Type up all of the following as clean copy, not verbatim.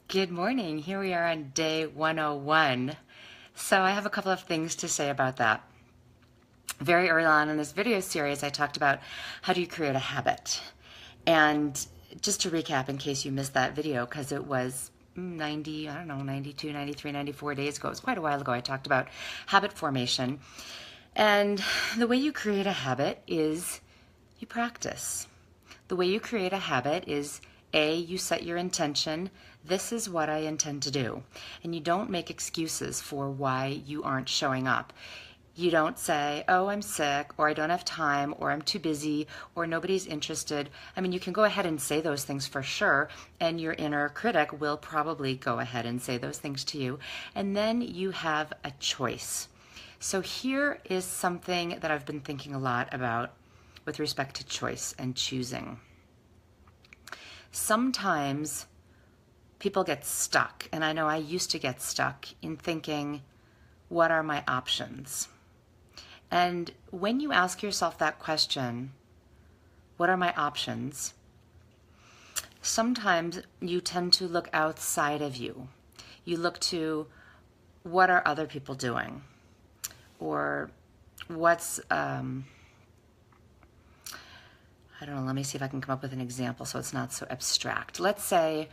Good morning. Here we are on day 101. So I have a couple of things to say about that. Very early on in this video series, I talked about how do you create a habit. And just to recap, in case you missed that video, because it was 90, I don't know, 92, 93, 94 days ago. It was quite a while ago. I talked about habit formation. And the way you create a habit is you practice. The way you create a habit is you set your intention. This is what I intend to do. And you don't make excuses for why you aren't showing up. You don't say, oh, I'm sick, or I don't have time, or I'm too busy, or nobody's interested. I mean, you can go ahead and say those things for sure, and your inner critic will probably go ahead and say those things to you. And then you have a choice. So here is something that I've been thinking a lot about with respect to choice and choosing. Sometimes people get stuck, and I know I used to get stuck in thinking, what are my options? And when you ask yourself that question, what are my options? Sometimes you tend to look outside of you. You look to, what are other people doing? Or what's, I don't know, let me see if I can come up with an example so it's not so abstract. Let's say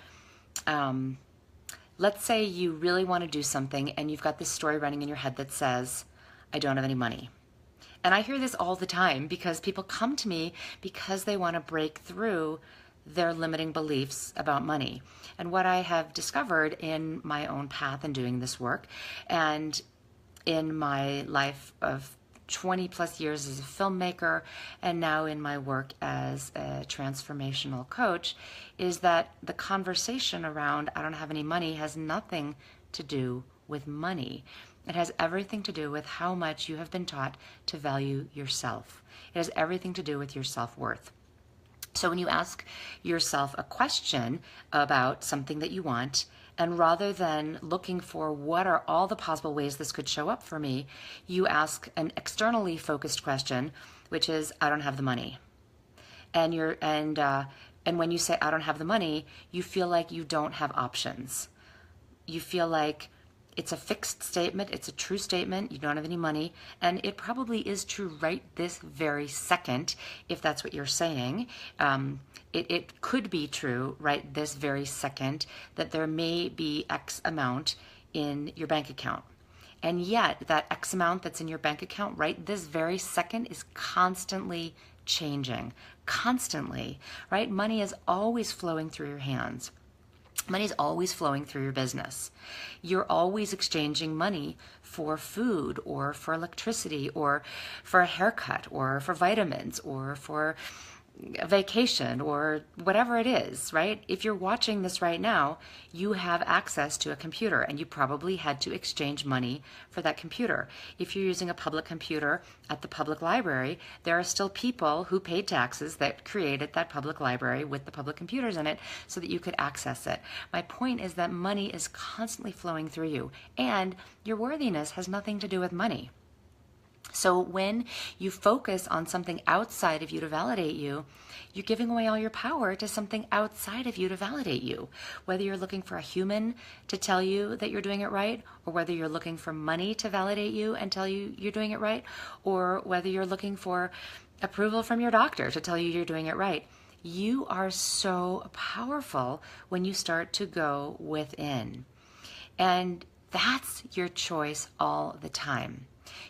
you really want to do something and you've got this story running in your head that says, I don't have any money. And I hear this all the time because people come to me because they want to break through their limiting beliefs about money. And what I have discovered in my own path in doing this work and in my life of 20 plus years as a filmmaker and now in my work as a transformational coach is that the conversation around I don't have any money has nothing to do with money. It has everything to do with how much you have been taught to value yourself. It has everything to do with your self-worth. So when you ask yourself a question about something that you want, and rather than looking for what are all the possible ways this could show up for me, you ask an externally focused question, which is, I don't have the money. And when you say, I don't have the money, you feel like you don't have options. You feel like it's a fixed statement, it's a true statement, you don't have any money, and it probably is true right this very second, if that's what you're saying. It could be true right this very second that there may be X amount in your bank account. And yet, that X amount that's in your bank account right this very second is constantly changing. Constantly, right? Money is always flowing through your hands. Money is always flowing through your business. You're always exchanging money for food or for electricity or for a haircut or for vitamins or for a vacation or whatever it is, right? If you're watching this right now, you have access to a computer and you probably had to exchange money for that computer. If you're using a public computer at the public library, there are still people who paid taxes that created that public library with the public computers in it so that you could access it. My point is that money is constantly flowing through you, and your worthiness has nothing to do with money. So when you focus on something outside of you to validate you, you're giving away all your power to something outside of you to validate you. Whether you're looking for a human to tell you that you're doing it right, or whether you're looking for money to validate you and tell you you're doing it right, or whether you're looking for approval from your doctor to tell you you're doing it right. You are so powerful when you start to go within. And that's your choice all the time.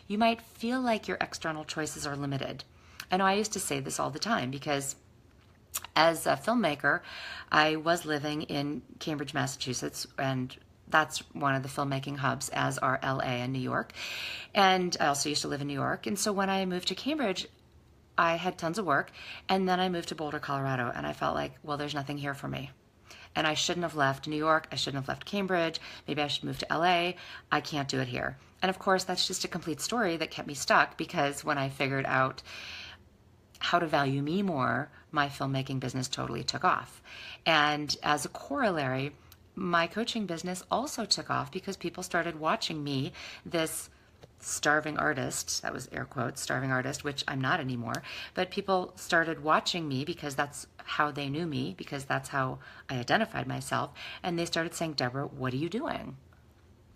You might feel like your external choices are limited. I know I used to say this all the time because as a filmmaker, I was living in Cambridge, Massachusetts, and that's one of the filmmaking hubs, as are LA and New York. And I also used to live in New York. And so when I moved to Cambridge, I had tons of work. And then I moved to Boulder, Colorado, and I felt like, well, there's nothing here for me. And I shouldn't have left New York. I shouldn't have left Cambridge. Maybe I should move to LA. I can't do it here. And of course, that's just a complete story that kept me stuck because when I figured out how to value me more, my filmmaking business totally took off. And as a corollary, my coaching business also took off because people started watching me, this starving artist, that was air quotes, starving artist, which I'm not anymore, but people started watching me because that's how they knew me, because that's how I identified myself. And they started saying, Deborah, what are you doing?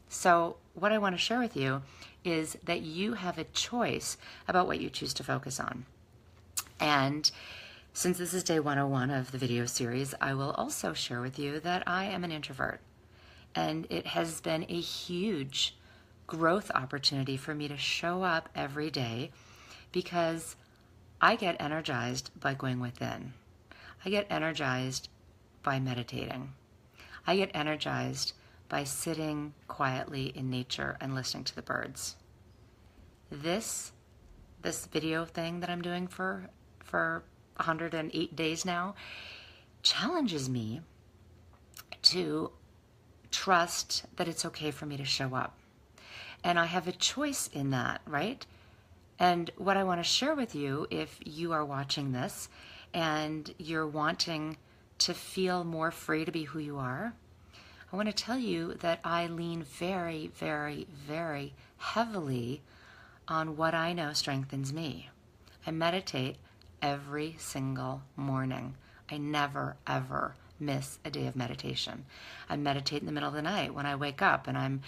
So what I want to share with you is that you have a choice about what you choose to focus on. And since this is day 101 of the video series, I will also share with you that I am an introvert. And it has been a huge growth opportunity for me to show up every day, because I get energized by going within. I get energized by meditating. I get energized by sitting quietly in nature and listening to the birds. This video thing that I'm doing for 108 days now challenges me to trust that it's okay for me to show up. And I have a choice in that, right? And what I want to share with you, if you are watching this and you're wanting to feel more free to be who you are, I want to tell you that I lean very, very, very heavily on what I know strengthens me. I meditate every single morning. I never, ever miss a day of meditation. I meditate in the middle of the night when I wake up, and I'm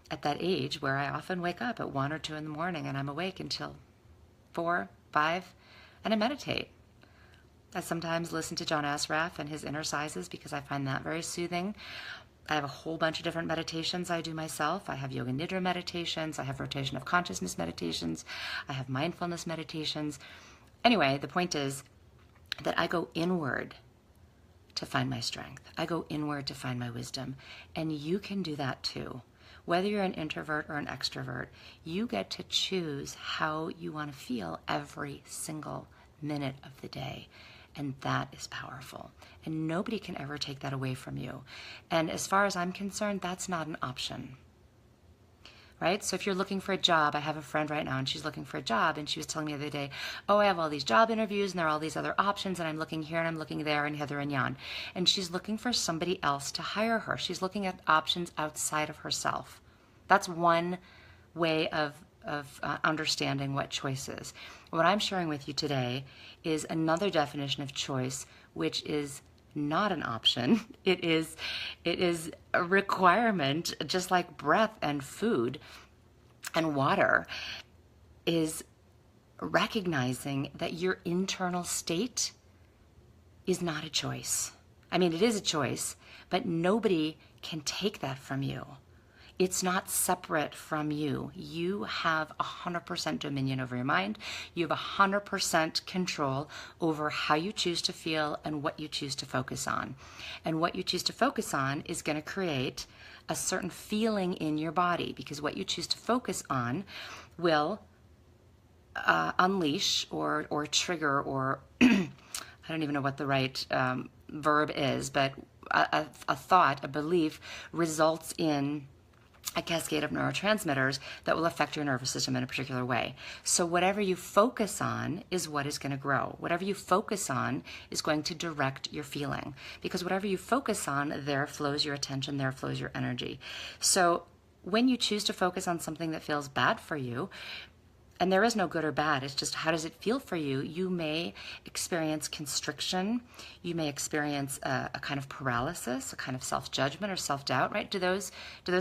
at that age where I often wake up at 1 or 2 in the morning, and I'm awake until 4, 5, and I meditate. I sometimes listen to John Assaraf and his exercises because I find that very soothing. I have a whole bunch of different meditations I do myself. I have Yoga Nidra meditations. I have rotation of consciousness meditations. I have mindfulness meditations. Anyway, the point is that I go inward to find my strength. I go inward to find my wisdom. And you can do that too. Whether you're an introvert or an extrovert, you get to choose how you want to feel every single minute of the day. And that is powerful. And nobody can ever take that away from you. And as far as I'm concerned, that's not an option. Right? So if you're looking for a job, I have a friend right now and she's looking for a job, and she was telling me the other day, oh, I have all these job interviews and there are all these other options, and I'm looking here and I'm looking there and hither and yon. And she's looking for somebody else to hire her. She's looking at options outside of herself. That's one way of understanding what choice is. What I'm sharing with you today is another definition of choice, which is not an option. It is a requirement, just like breath and food and water, is recognizing that your internal state is not a choice. I mean, it is a choice, but nobody can take that from you. It's not separate from you. You have 100% dominion over your mind. You have 100% control over how you choose to feel and what you choose to focus on. And what you choose to focus on is going to create a certain feeling in your body, because what you choose to focus on will unleash or trigger, or I don't even know what the right verb is, but a thought, a belief results in a cascade of neurotransmitters that will affect your nervous system in a particular way. So whatever you focus on is what is going to grow. Whatever you focus on is going to direct your feeling, because whatever you focus on, there flows your attention, there flows your energy. So when you choose to focus on something that feels bad for you, and there is no good or bad, it's just how does it feel for you, you may experience constriction, you may experience a kind of paralysis, a kind of self-judgment or self-doubt, right? Do those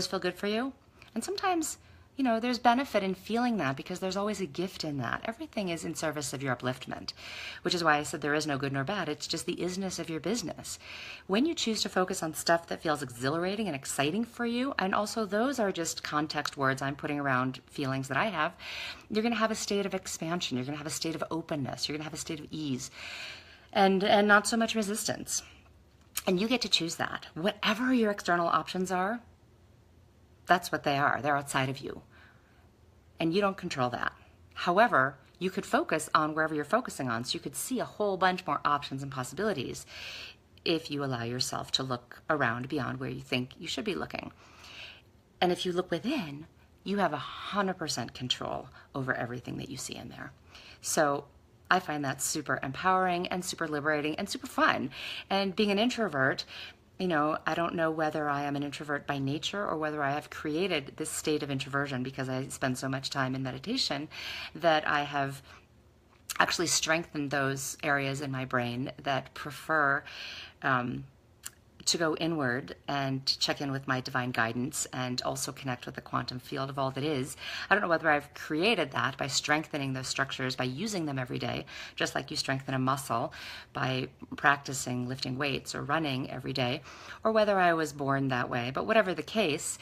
feel good for you? And sometimes, you know, there's benefit in feeling that, because there's always a gift in that. Everything is in service of your upliftment, which is why I said there is no good nor bad. It's just the isness of your business. When you choose to focus on stuff that feels exhilarating and exciting for you, and also those are just context words I'm putting around feelings that I have, you're going to have a state of expansion. You're going to have a state of openness. You're going to have a state of ease and not so much resistance. And you get to choose that. Whatever your external options are, that's what they are. They're outside of you. And you don't control that. However, you could focus on wherever you're focusing on. So you could see a whole bunch more options and possibilities if you allow yourself to look around beyond where you think you should be looking. And if you look within, you have 100% control over everything that you see in there. So I find that super empowering and super liberating and super fun. And being an introvert, you know, I don't know whether I am an introvert by nature or whether I have created this state of introversion because I spend so much time in meditation that I have actually strengthen those areas in my brain that prefer to go inward and check in with my divine guidance and also connect with the quantum field of all that is. I don't know whether I've created that by strengthening those structures, by using them every day, just like you strengthen a muscle by practicing lifting weights or running every day, or whether I was born that way. But whatever the case,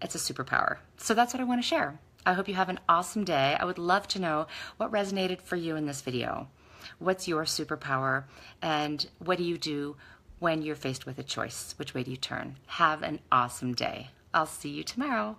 it's a superpower. So that's what I want to share. I hope you have an awesome day. I would love to know what resonated for you in this video. What's your superpower, and what do you do when you're faced with a choice? Which way do you turn? Have an awesome day. I'll see you tomorrow.